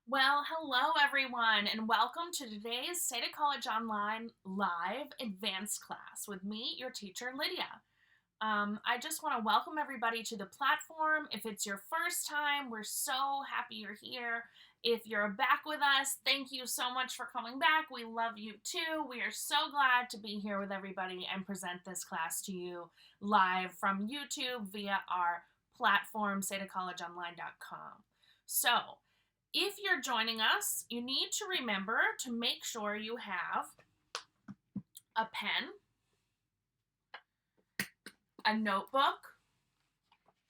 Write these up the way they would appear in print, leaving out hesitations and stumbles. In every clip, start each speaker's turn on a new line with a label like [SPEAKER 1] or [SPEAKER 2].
[SPEAKER 1] Well, hello everyone, and welcome to today's SEDA College Online live advanced class with me, your teacher, Lydia. I just want to welcome everybody to the platform. If it's your first time, we're so happy you're here. If you're back with us, thank you so much for coming back. We love you too. We are so glad to be here with everybody and present this class to you live from YouTube via our platform, sedacollegeonline.com. So, if you're joining us, you need to remember to make sure you have a pen, a notebook,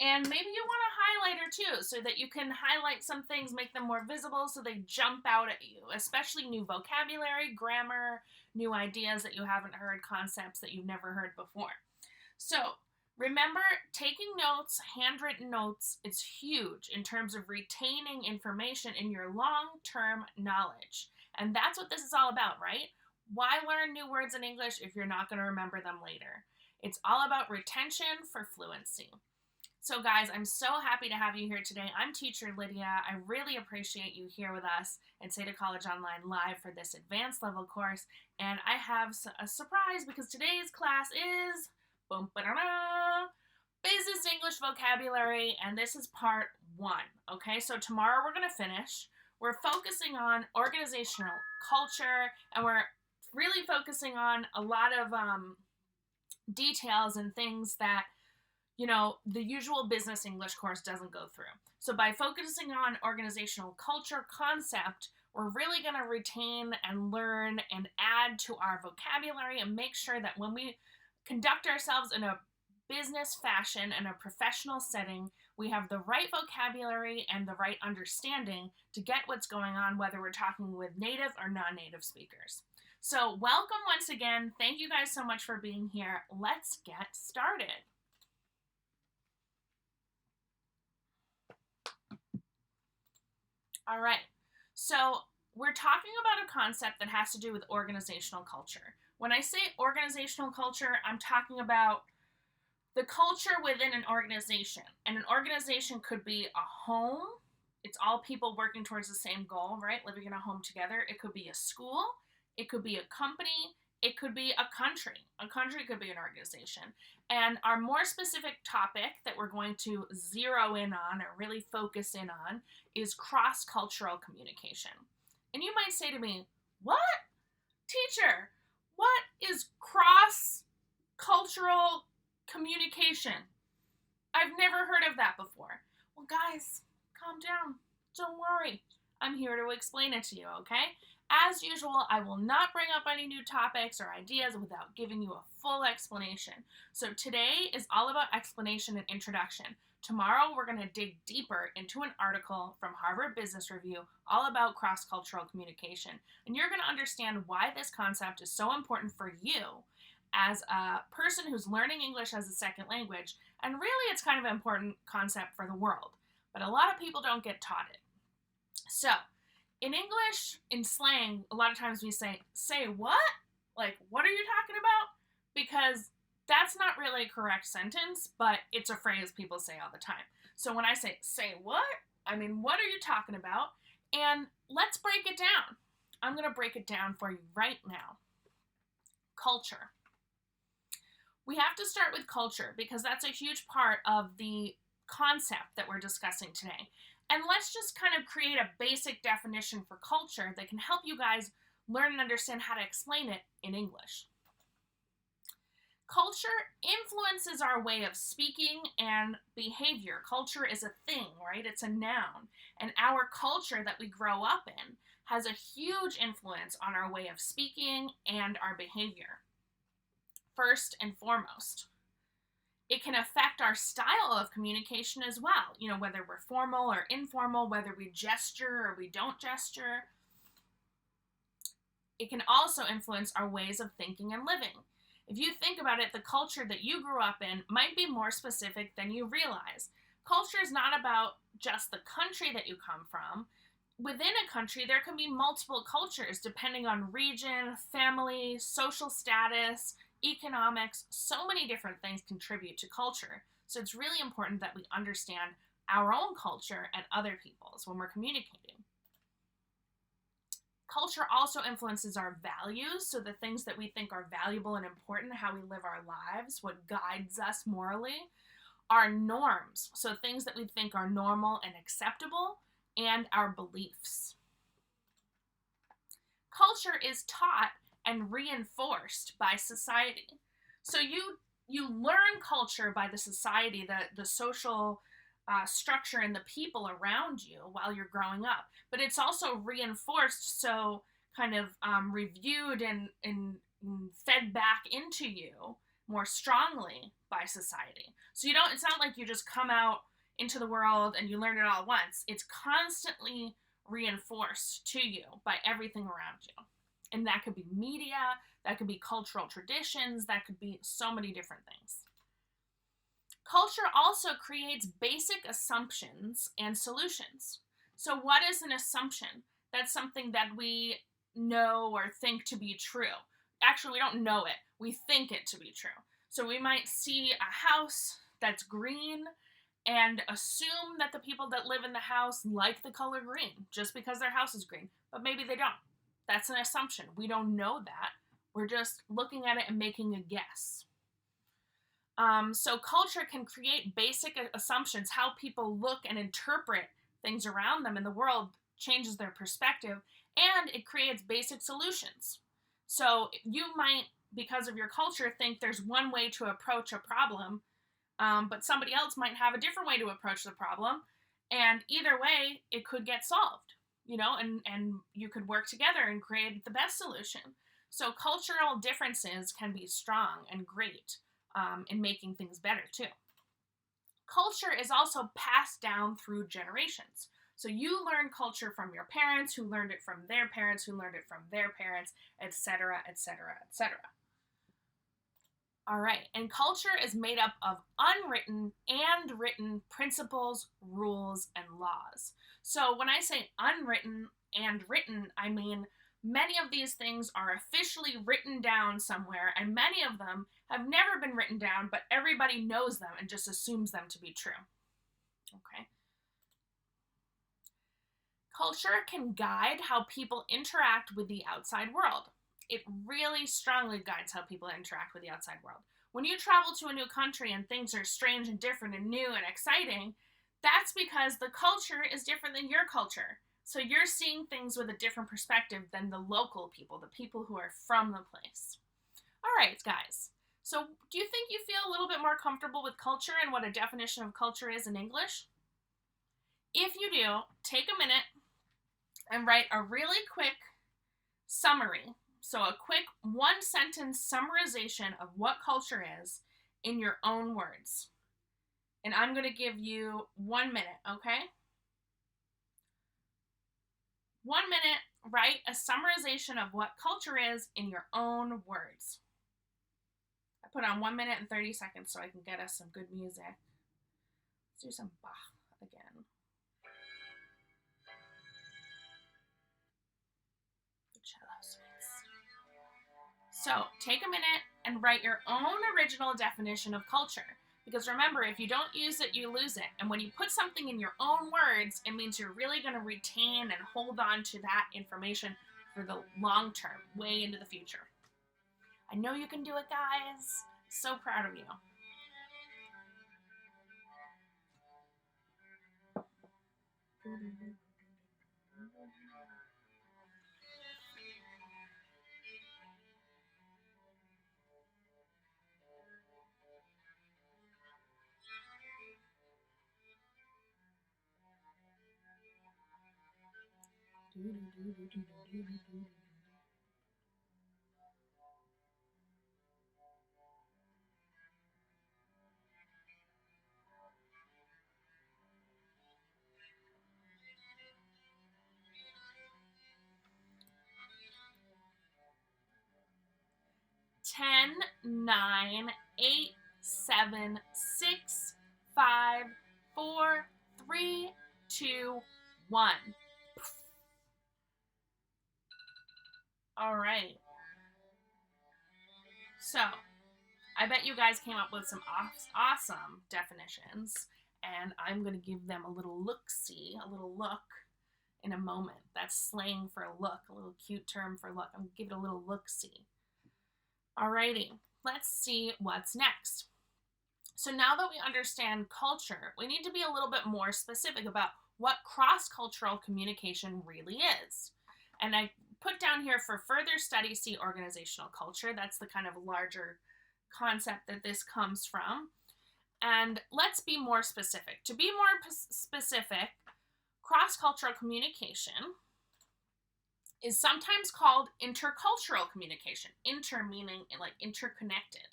[SPEAKER 1] and maybe you want a highlighter too, so that you can highlight some things, make them more visible so they jump out at you, especially new vocabulary, grammar, new ideas that you haven't heard, concepts that you've never heard before. So remember, taking notes, handwritten notes, is huge in terms of retaining information in your long-term knowledge. And that's what this is all about, right? Why learn new words in English if you're not going to remember them later? It's all about retention for fluency. So guys, I'm so happy to have you here today. I'm teacher Lydia. I really appreciate you here with us at SEDA College Online Live for this advanced level course. And I have a surprise because today's class is boom, ba-da-da, Business English Vocabulary, and this is part 1. Okay, so tomorrow we're going to finish. We're focusing on organizational culture, and we're really focusing on a lot of details and things that the usual business English course doesn't go through. So by focusing on organizational culture concept, we're really going to retain and learn and add to our vocabulary and make sure that when we conduct ourselves in a business fashion and a professional setting, we have the right vocabulary and the right understanding to get what's going on, whether we're talking with native or non-native speakers. So welcome once again. Thank you guys so much for being here. Let's get started. All right, so we're talking about a concept that has to do with organizational culture. When I say organizational culture, I'm talking about the culture within an organization. And an organization could be a home. It's all people working towards the same goal, right? Living in a home together. It could be a school. It could be a company. It could be a country. A country could be an organization. And our more specific topic that we're going to zero in on or really focus in on is cross-cultural communication. And you might say to me, what? Teacher, what is cross-cultural communication? I've never heard of that before. Well, guys, calm down. Don't worry. I'm here to explain it to you, okay? As usual, I will not bring up any new topics or ideas without giving you a full explanation. So today is all about explanation and introduction. Tomorrow, we're going to dig deeper into an article from Harvard Business Review all about cross-cultural communication. And you're going to understand why this concept is so important for you as a person who's learning English as a second language. And really, it's kind of an important concept for the world. But a lot of people don't get taught it. So, in English, in slang, a lot of times we say what? Like, what are you talking about? Because that's not really a correct sentence, but it's a phrase people say all the time. So when I say what? I mean, what are you talking about? And let's break it down. I'm going to break it down for you right now. Culture. We have to start with culture because that's a huge part of the concept that we're discussing today. And let's just kind of create a basic definition for culture that can help you guys learn and understand how to explain it in English. Culture influences our way of speaking and behavior. Culture is a thing, right? It's a noun. And our culture that we grow up in has a huge influence on our way of speaking and our behavior. First and foremost, it can affect our style of communication as well. Whether we're formal or informal, whether we gesture or we don't gesture. It can also influence our ways of thinking and living. If you think about it, the culture that you grew up in might be more specific than you realize. Culture is not about just the country that you come from. Within a country, there can be multiple cultures depending on region, family, social status, economics. So many different things contribute to culture. So it's really important that we understand our own culture and other people's when we're communicating. culture also influences our values, so the things that we think are valuable and important, how we live our lives, what guides us morally. Our norms, so things that we think are normal and acceptable, and our beliefs. Culture is taught and reinforced by society. So you learn culture by the society, the social structure and the people around you while you're growing up. But it's also reinforced, so kind of reviewed and fed back into you more strongly by society. So it's not like you just come out into the world and you learn it all at once. It's constantly reinforced to you by everything around you. And that could be media, that could be cultural traditions, that could be so many different things. Culture also creates basic assumptions and solutions. So what is an assumption? That's something that we know or think to be true. Actually, we don't know it. We think it to be true. So we might see a house that's green and assume that the people that live in the house like the color green just because their house is green. But maybe they don't. That's an assumption. We don't know that. We're just looking at it and making a guess. So culture can create basic assumptions. How people look and interpret things around them in the world changes their perspective, and it creates basic solutions. So you might, because of your culture, think there's one way to approach a problem, but somebody else might have a different way to approach the problem, and either way, it could get solved, and you could work together and create the best solution. So cultural differences can be strong and great in making things better too. Culture is also passed down through generations. So you learn culture from your parents, who learned it from their parents, who learned it from their parents, etc., etc., etc. All right, and culture is made up of unwritten and written principles, rules, and laws. So when I say unwritten and written, I mean many of these things are officially written down somewhere, and many of them have never been written down, but everybody knows them and just assumes them to be true. Okay. Culture can guide how people interact with the outside world. It really strongly guides how people interact with the outside world. When you travel to a new country and things are strange and different and new and exciting, that's because the culture is different than your culture. So you're seeing things with a different perspective than the local people, the people who are from the place. All right, guys. So do you think you feel a little bit more comfortable with culture and what a definition of culture is in English? If you do, take a minute and write a really quick summary. So a quick one-sentence summarization of what culture is in your own words. And I'm going to give you 1 minute, okay? 1 minute, write a summarization of what culture is in your own words. I put on 1 minute and 30 seconds so I can get us some good music. Let's do some Bach again. The cello suites. So take a minute and write your own original definition of culture. Because remember, if you don't use it, you lose it. And when you put something in your own words, it means you're really going to retain and hold on to that information for the long term, way into the future. I know you can do it, guys. So proud of you. Ten, 9, 8, 7, 6, 5, 4, 3, 2, 1. All right. So, I bet you guys came up with some awesome definitions, and I'm going to give them a little look-see, a little look in a moment. That's slang for a look, a little cute term for look. I'm going to give it a little look-see. Alrighty, let's see what's next. So now that we understand culture, we need to be a little bit more specific about what cross-cultural communication really is. And I put down here for further study, see organizational culture. That's the kind of larger concept that this comes from. And let's be more specific. To be more specific, cross-cultural communication is sometimes called intercultural communication. Inter meaning like interconnected.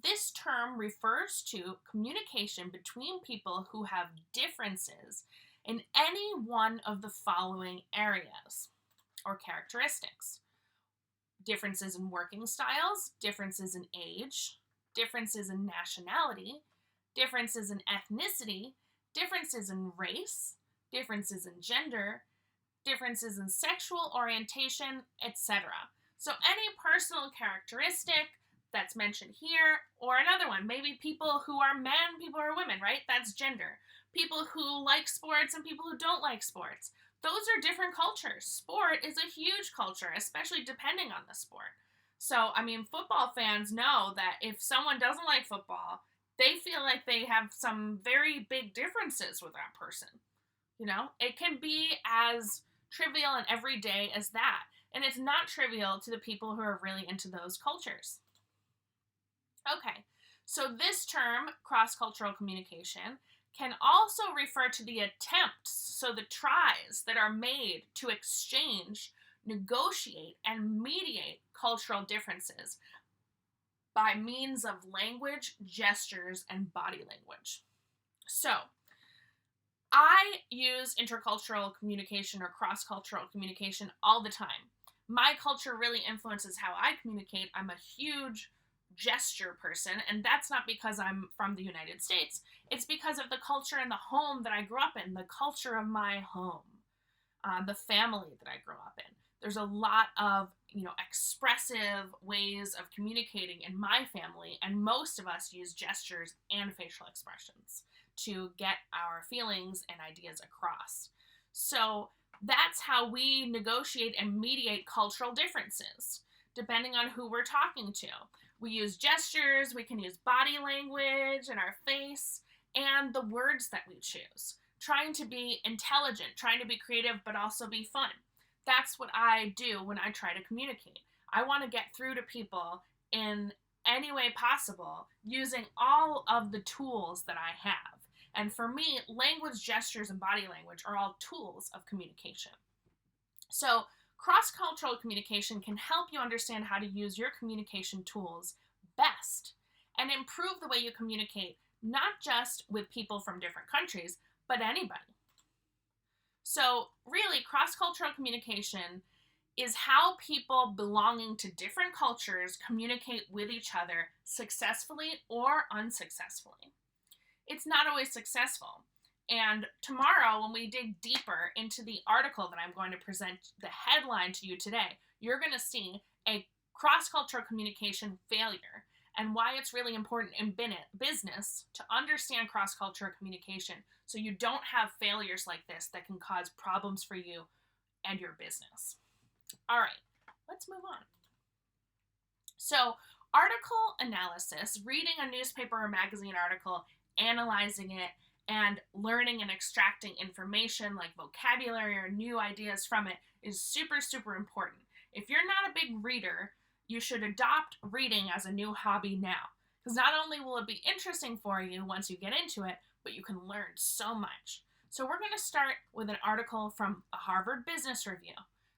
[SPEAKER 1] This term refers to communication between people who have differences in any one of the following areas or characteristics. Differences in working styles, differences in age, differences in nationality, differences in ethnicity, differences in race, differences in gender, differences in sexual orientation, etc. So any personal characteristic that's mentioned here, or another one, maybe people who are men, people who are women, right? That's gender. People who like sports and people who don't like sports. Those are different cultures. Sport is a huge culture, especially depending on the sport. So, I mean, football fans know that if someone doesn't like football, they feel like they have some very big differences with that person. You know, it can be as trivial and everyday as that. And it's not trivial to the people who are really into those cultures. Okay, so this term, cross-cultural communication, can also refer to the attempts, so the tries that are made to exchange, negotiate, and mediate cultural differences by means of language, gestures, and body language. So, I use intercultural communication or cross-cultural communication all the time. My culture really influences how I communicate. I'm a huge gesture person, and that's not because I'm from the United States. It's because of the culture in the home that I grew up in, the culture of my home, the family that I grew up in. There's a lot of, expressive ways of communicating in my family, and most of us use gestures and facial expressions to get our feelings and ideas across. So that's how we negotiate and mediate cultural differences, depending on who we're talking to. We use gestures, we can use body language and our face, and the words that we choose. Trying to be intelligent, trying to be creative, but also be fun. That's what I do when I try to communicate. I want to get through to people in any way possible using all of the tools that I have. And for me, language, gestures, and body language are all tools of communication. So, cross-cultural communication can help you understand how to use your communication tools best and improve the way you communicate, not just with people from different countries, but anybody. So, really, cross-cultural communication is how people belonging to different cultures communicate with each other successfully or unsuccessfully. It's not always successful. And tomorrow, when we dig deeper into the article that I'm going to present, the headline to you today, you're going to see a cross-cultural communication failure and why it's really important in business to understand cross-cultural communication so you don't have failures like this that can cause problems for you and your business. All right, let's move on. So, article analysis, reading a newspaper or magazine article, analyzing it, and learning and extracting information like vocabulary or new ideas from it is super, super important. If you're not a big reader, you should adopt reading as a new hobby now. Because not only will it be interesting for you once you get into it, but you can learn so much. So we're going to start with an article from a Harvard Business Review.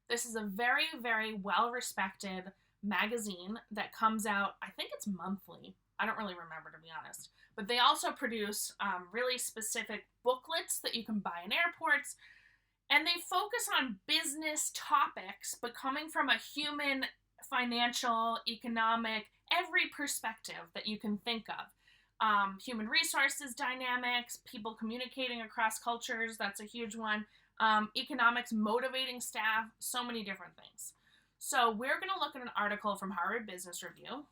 [SPEAKER 1] This is a very, very well-respected magazine that comes out, I think it's monthly. I don't really remember, to be honest. But they also produce really specific booklets that you can buy in airports. And they focus on business topics, but coming from a human, financial, economic, every perspective that you can think of. Human resources dynamics, people communicating across cultures, that's a huge one. Economics, motivating staff, so many different things. So we're going to look at an article from Harvard Business Review.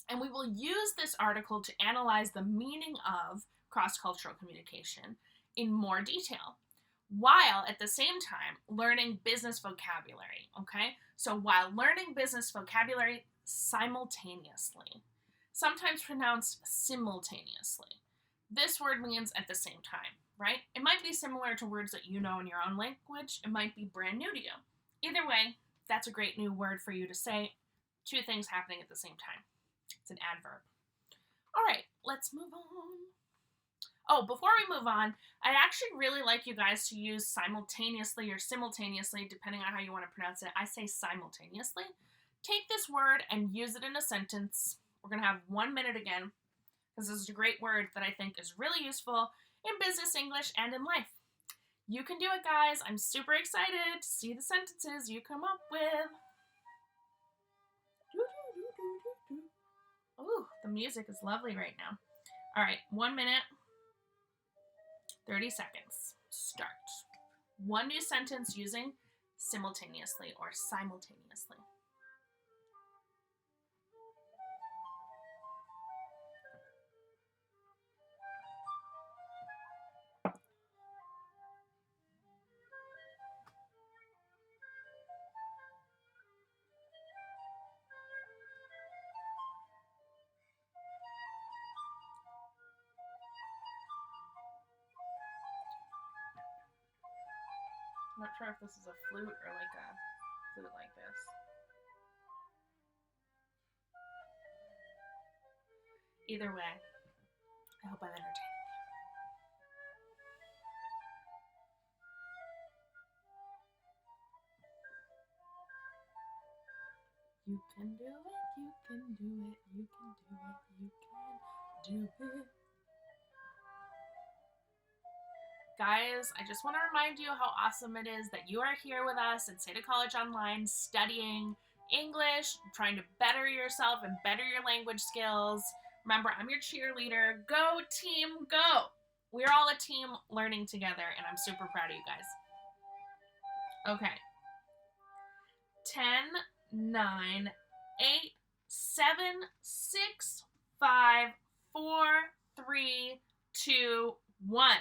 [SPEAKER 1] And we will use this article to analyze the meaning of cross-cultural communication in more detail. while at the same time learning business vocabulary, okay? So while learning business vocabulary simultaneously, sometimes pronounced simultaneously. This word means at the same time, right? It might be similar to words that you know in your own language. It might be brand new to you. Either way, that's a great new word for you to say. Two things happening at the same time. It's an adverb. All right, let's move on. Oh, before we move on, I'd actually really like you guys to use simultaneously or simultaneously, depending on how you want to pronounce it. I say simultaneously. Take this word and use it in a sentence. We're going to have 1 minute again, because this is a great word that I think is really useful in business English and in life. You can do it, guys. I'm super excited to see the sentences you come up with. Ooh, the music is lovely right now. All right, 1 minute, 30 seconds. Start. One new sentence using simultaneously or simultaneously. I'm not sure if this is a flute or like a flute like this. Either way, I hope I'm entertaining you. You can do it, you can do it, you can do it, you can do it. Guys, I just want to remind you how awesome it is that you are here with us at SEDA College Online studying English, trying to better yourself and better your language skills. Remember, I'm your cheerleader. Go team, go! We're all a team learning together, and I'm super proud of you guys. Okay. 10, 9, 8, 7, 6, 5, 4, 3, 2, 1.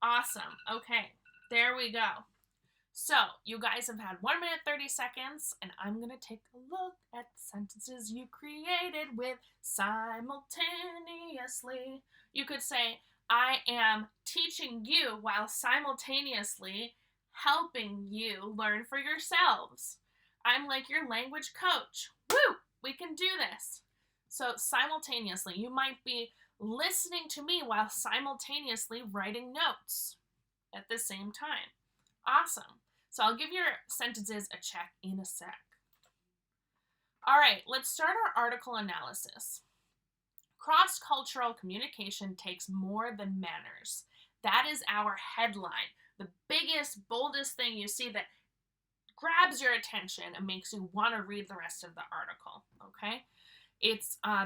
[SPEAKER 1] Awesome. Okay, there we go. So, you guys have had 1 minute, 30 seconds, and I'm going to take a look at the sentences you created with simultaneously. You could say, I am teaching you while simultaneously helping you learn for yourselves. I'm like your language coach. Woo! We can do this. So, simultaneously, you might be listening to me while simultaneously writing notes at the same time. Awesome. So I'll give your sentences a check in a sec. All right, let's start our article analysis. Cross-cultural communication takes more than manners. That is our headline. The biggest, boldest thing you see that grabs your attention and makes you want to read the rest of the article, okay?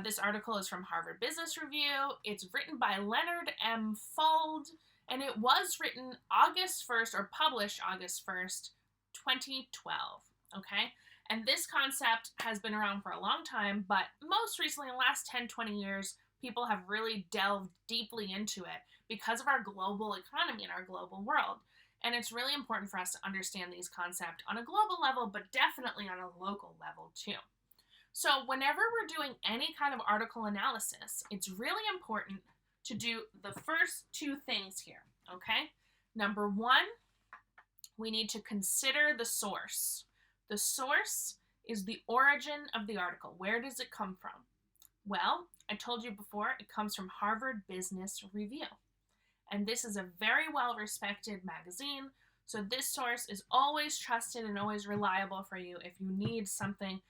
[SPEAKER 1] This article is from Harvard Business Review. It's written by Leonard M. Fuld, and it was written August 1st, or published August 1st, 2012, okay? And this concept has been around for a long time, but most recently, in the last 10, 20 years, people have really delved deeply into it because of our global economy and our global world. And it's really important for us to understand these concepts on a global level, but definitely on a local level too. So whenever we're doing any kind of article analysis, it's really important to do the first two things here, okay? Number one, we need to consider the source. The source is the origin of the article. Where does it come from? Well, I told you before, it comes from Harvard Business Review. And this is a very well-respected magazine, so this source is always trusted and always reliable for you if you need something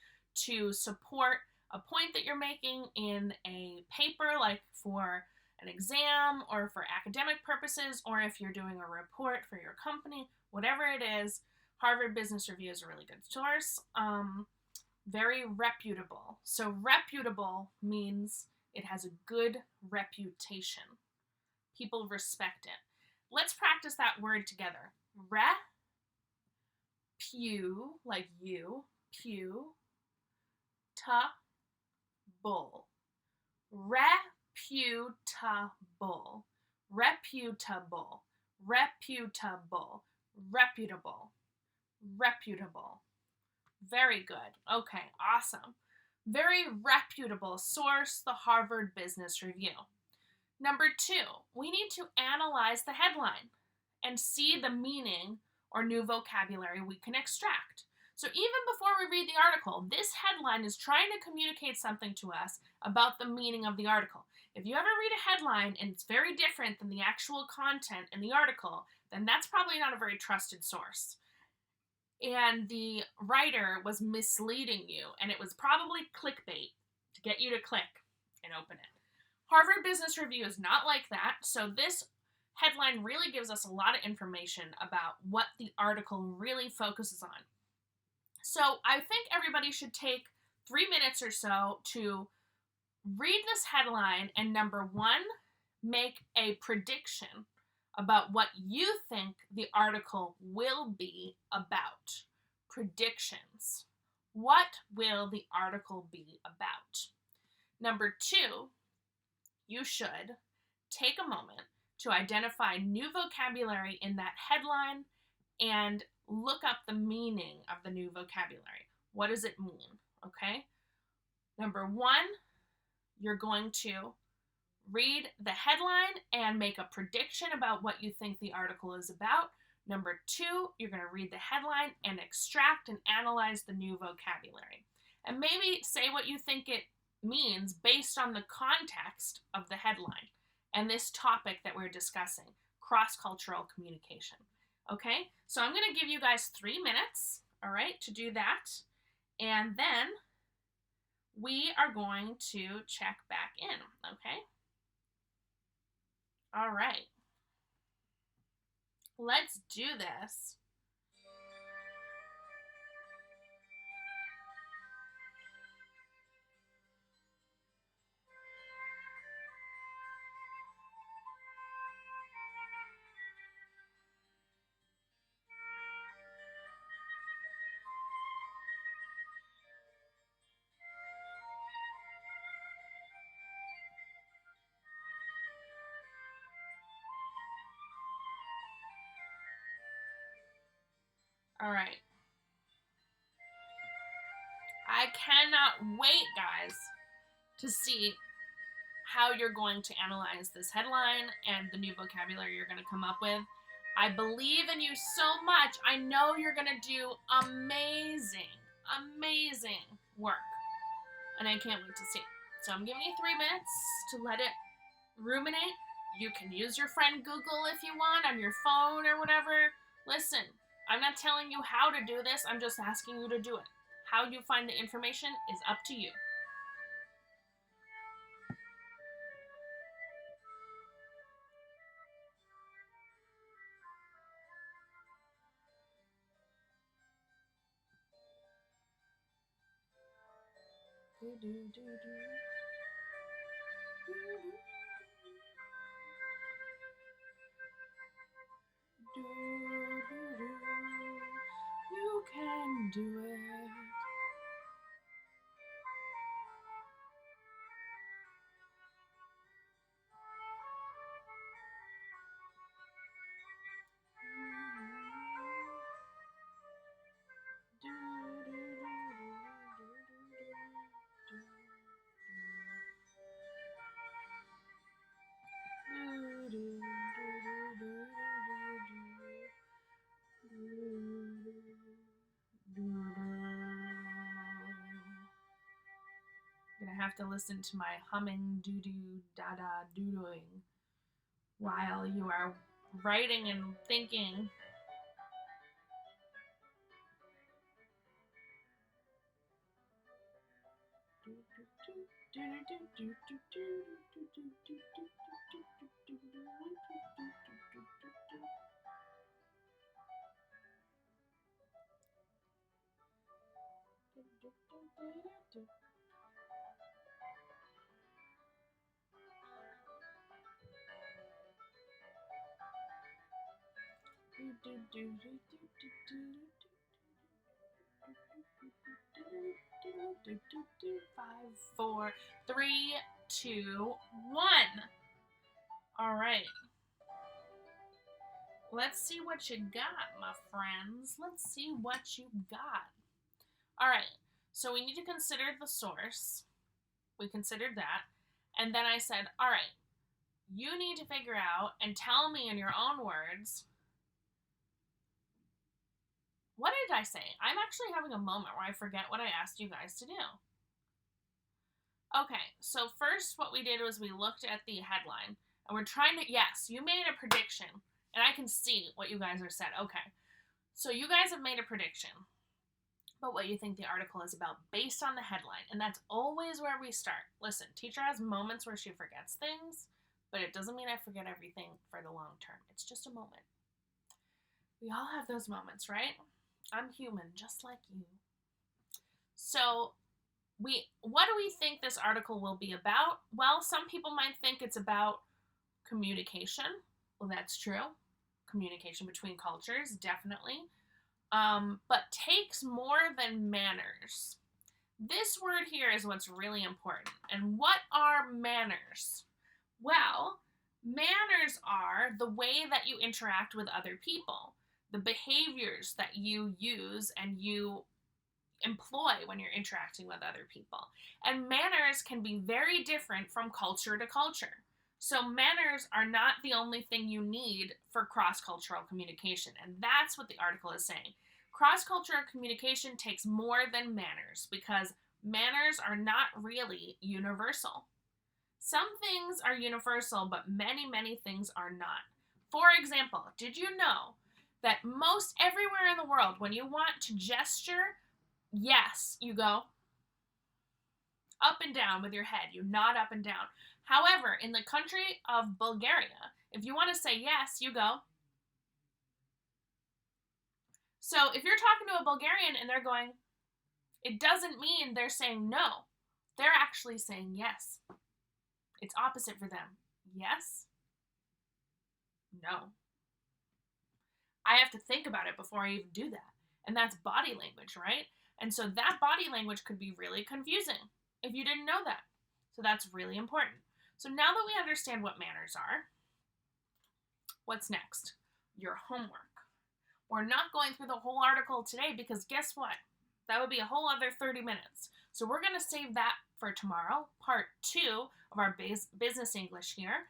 [SPEAKER 1] to support a point that you're making in a paper, like for an exam or for academic purposes, or if you're doing a report for your company, whatever it is. Harvard Business Review is a really good source. Very reputable. So reputable means it has a good reputation. People respect it. Let's practice that word together. Repu, like you, pew, ta-bull. Reputable. Reputable. reputable, reputable, reputable. Very good. Okay, awesome. Very reputable source, the Harvard Business Review. Number 2, we need to analyze the headline and see the meaning or new vocabulary we can extract. So even before we read the article, this headline is trying to communicate something to us about the meaning of the article. If you ever read a headline and it's very different than the actual content in the article, then that's probably not a very trusted source. And the writer was misleading you, and it was probably clickbait to get you to click and open it. Harvard Business Review is not like that, so this headline really gives us a lot of information about what the article really focuses on. So I think everybody should take 3 minutes or so to read this headline and number 1, make a prediction about what you think the article will be about. Predictions. What will the article be about? Number 2, you should take a moment to identify new vocabulary in that headline and look up the meaning of the new vocabulary. What does it mean? Okay? Number 1, you're going to read the headline and make a prediction about what you think the article is about. Number 2, you're going to read the headline and extract and analyze the new vocabulary. And maybe say what you think it means based on the context of the headline and this topic that we're discussing, cross-cultural communication. Okay, so I'm going to give you guys 3 minutes, all right, to do that. And then we are going to check back in, okay? All right. Let's do this. All right. I cannot wait, guys, to see how you're going to analyze this headline and the new vocabulary you're going to come up with. I believe in you so much. I know you're going to do amazing, amazing work. And I can't wait to see. So I'm giving you 3 minutes to let it ruminate. You can use your friend Google if you want on your phone or whatever. Listen, I'm not telling you how to do this. I'm just asking you to do it. How you find the information is up to you. You can do it. You're gonna have to listen to my humming doo-doo da-da doo-dooing while you are writing and thinking. Five, four, three, two, one. All right. Let's see what you got, my friends. Let's see what you got. All right, so we need to consider the source. We considered that. And then I said, all right, you need to figure out and tell me in your own words, what did I say? I'm actually having a moment where I forget what I asked you guys to do. Okay, so first what we did was we looked at the headline, and we're trying to, yes, you made a prediction, and I can see what you guys are said. Okay, so you guys have made a prediction about what you think the article is about based on the headline, and that's always where we start. Listen, teacher has moments where she forgets things, but it doesn't mean I forget everything for the long term. It's just a moment. We all have those moments, right? I'm human, just like you. So, what do we think this article will be about? Well, some people might think it's about communication. Well, that's true. Communication between cultures, definitely. But takes more than manners. This word here is what's really important. And what are manners? Well, manners are the way that you interact with other people, the behaviors that you use and you employ when you're interacting with other people. And manners can be very different from culture to culture. So manners are not the only thing you need for cross-cultural communication, and that's what the article is saying. Cross-cultural communication takes more than manners because manners are not really universal. Some things are universal, but many, many things are not. For example, did you know that most everywhere in the world, when you want to gesture, yes, you go up and down with your head. You nod up and down. However, in the country of Bulgaria, if you want to say yes, you go. So if you're talking to a Bulgarian and they're going, it doesn't mean they're saying no. They're actually saying yes. It's opposite for them. Yes. No. I have to think about it before I even do that. And that's body language, right? And so that body language could be really confusing if you didn't know that. So that's really important. So now that we understand what manners are, what's next? Your homework. We're not going through the whole article today because guess what? That would be a whole other 30 minutes. So we're going to save that for tomorrow, part 2 of our business English here.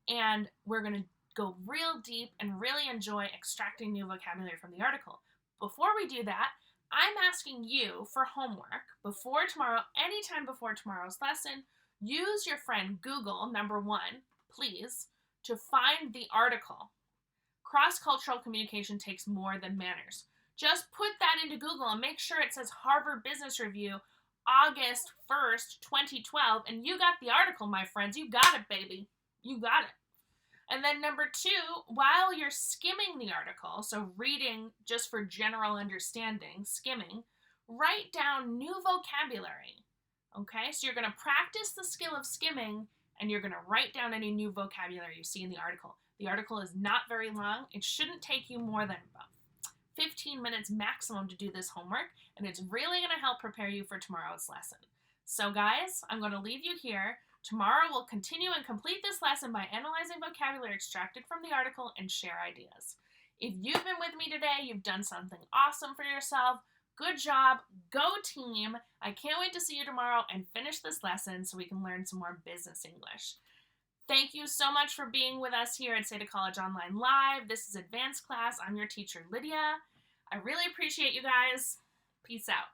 [SPEAKER 1] And we're going to go real deep and really enjoy extracting new vocabulary from the article. Before we do that, I'm asking you for homework before tomorrow, anytime before tomorrow's lesson, use your friend Google, number 1, please, to find the article. Cross-cultural communication takes more than manners. Just put that into Google and make sure it says Harvard Business Review, August 1st, 2012, and you got the article, my friends. You got it, baby. You got it. And then number 2, while you're skimming the article, so reading just for general understanding, skimming, write down new vocabulary. Okay, so you're going to practice the skill of skimming and you're going to write down any new vocabulary you see in the article. The article is not very long. It shouldn't take you more than about 15 minutes maximum to do this homework, and it's really going to help prepare you for tomorrow's lesson. So guys, I'm going to leave you here. Tomorrow we'll continue and complete this lesson by analyzing vocabulary extracted from the article and share ideas. If you've been with me today, you've done something awesome for yourself. Good job. Go team. I can't wait to see you tomorrow and finish this lesson so we can learn some more business English. Thank you so much for being with us here at SEDA College Online Live. This is Advanced Class. I'm your teacher, Lydia. I really appreciate you guys. Peace out.